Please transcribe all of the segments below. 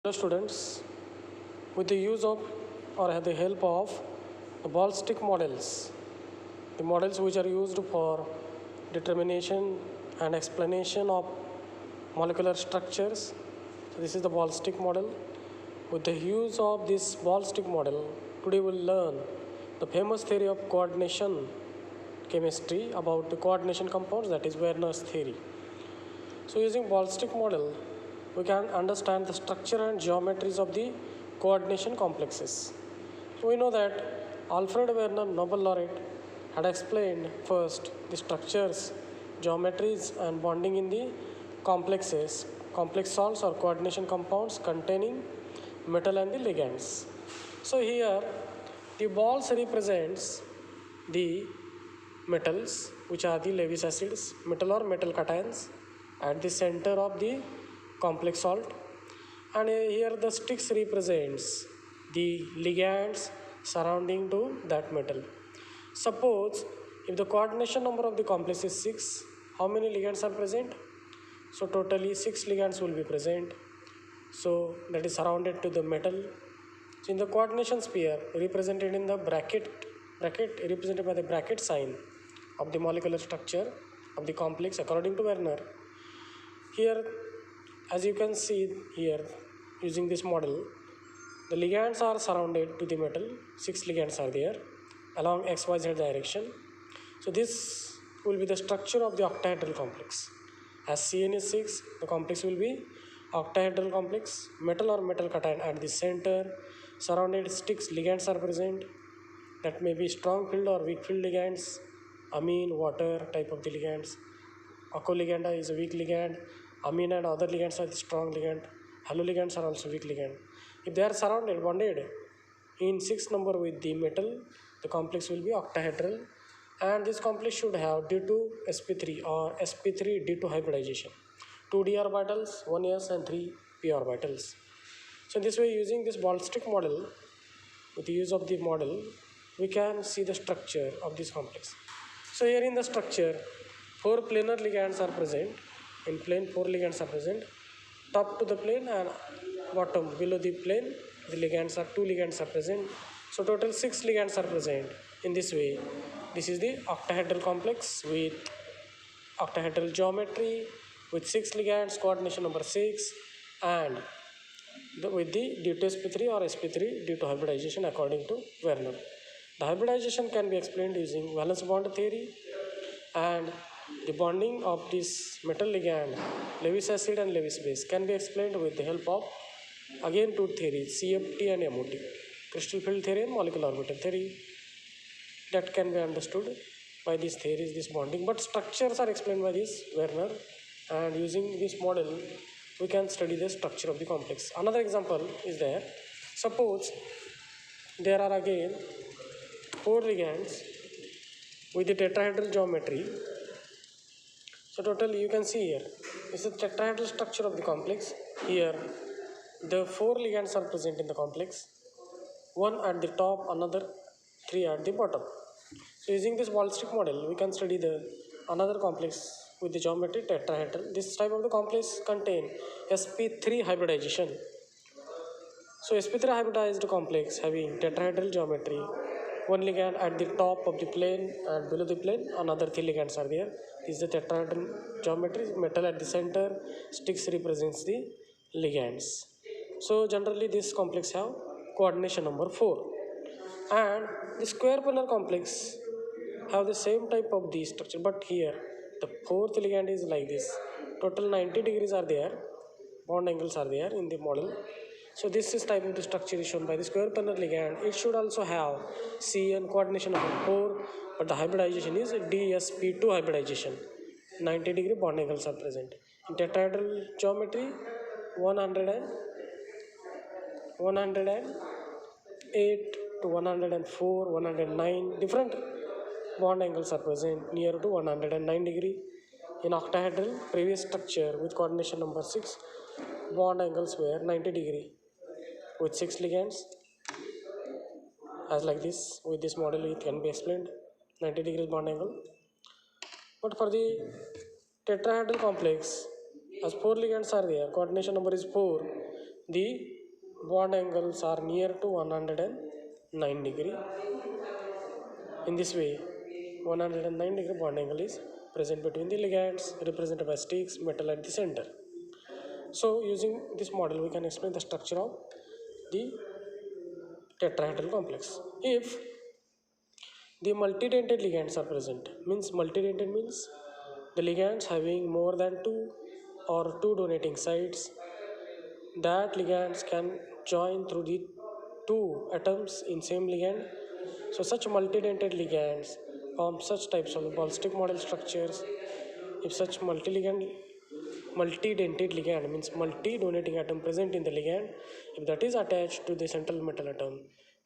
Hello students, with the use of or the help of the ball stick models, the models which are used for determination and explanation of molecular structures. So this is the ball stick model. With the use of this ball stick model, today we'll learn the famous theory of coordination chemistry about the coordination compounds, that is Werner's theory. So using ball stick model, we can understand the structure and geometries of the coordination complexes. So we know that Alfred Werner, Nobel laureate, had explained first the structures, geometries and bonding in the complexes, complex salts or coordination compounds containing metal and the ligands. So here the balls represents the metals, which are the Lewis acids, metal or metal cations at the center of the complex salt, and here the sticks represents the ligands surrounding to that metal. Suppose if the coordination number of the complex is 6, how many ligands are present? So totally 6 ligands will be present, so that is surrounded to the metal. So in the coordination sphere represented in the bracket represented by the bracket sign of the molecular structure of the complex according to Werner. Here, as you can see here, using this model, the ligands are surrounded to the metal. 6 ligands are there along XYZ direction. So this will be the structure of the octahedral complex. As Cn is 6, the complex will be octahedral complex, metal or metal cation at the center, surrounded sticks, ligands are present. That may be strong filled or weak filled ligands, amine, water type of the ligands. Acoliganda is a weak ligand, amine and other ligands are the strong ligand, haloligands are also weak ligand. If they are surrounded, bonded in 6 number with the metal, the complex will be octahedral, and this complex should have D2 sp3 or sp3 D2 hybridization. 2 d orbitals, 1 s and 3 p orbitals. So this way, using this ball stick model, with the use of the model, we can see the structure of this complex. So here in the structure, 4 planar ligands are present. In plane, 4 ligands are present. Top to the plane and bottom below the plane, the ligands are 2 ligands are present. So total 6 ligands are present. In this way, this is the octahedral complex with octahedral geometry with 6 ligands, coordination number 6, and with the D2 sp3 or sp3 due to hybridization according to Werner. The hybridization can be explained using valence bond theory, and the bonding of this metal ligand, Lewis acid and Lewis base, can be explained with the help of again two theories, CFT and MOT, crystal field theory and molecular orbital theory. That can be understood by these theories, this bonding, but structures are explained by this Werner, and using this model we can study the structure of the complex. Another example is there. Suppose there are again 4 ligands with the tetrahedral geometry. So total you can see here, this is the tetrahedral structure of the complex. Here the 4 ligands are present in the complex, one at the top, another 3 at the bottom. So using this ball stick model, we can study the another complex with the geometry tetrahedral. This type of the complex contain sp3 hybridization. So sp3 hybridized complex having tetrahedral geometry, one ligand at the top of the plane and below the plane, another 3 ligands are there. This is the tetrahedral geometry, metal at the center, sticks represents the ligands. So generally this complex have coordination number 4, and the square planar complex have the same type of the structure, but here the fourth ligand is like this. Total 90 degrees are there, bond angles are there in the model. So this is type of the structure is shown by the square planar ligand. It should also have Cn coordination number 4, but the hybridization is dsp2 hybridization. 90 degree bond angles are present. In tetrahedral geometry, 100 and 108 to 104, 109 different bond angles are present near to 109 degree. In octahedral previous structure with coordination number 6, bond angles were 90 degree with 6 ligands, as like this. With this model it can be explained 90 degrees bond angle. But for the tetrahedral complex, as 4 ligands are there, coordination number is 4, the bond angles are near to 109 degree. In this way, 109 degree bond angle is present between the ligands represented by sticks metal at the center. So using this model we can explain the structure of the tetrahedral complex. If the multidentate ligands are present, multidentate means the ligands having more than two donating sites, that ligands can join through the two atoms in same ligand. So such multidentate ligands form such types of ballistic model structures. If such multidentate ligand means multi-donating atom present in the ligand, if that is attached to the central metal atom,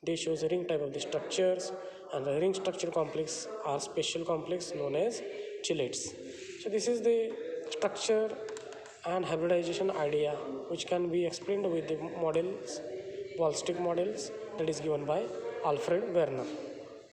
they shows a ring type of the structures, and the ring structure complex are special complex known as chelates. So this is the structure and hybridization idea which can be explained with the models, Ball stick models, that is given by Alfred Werner.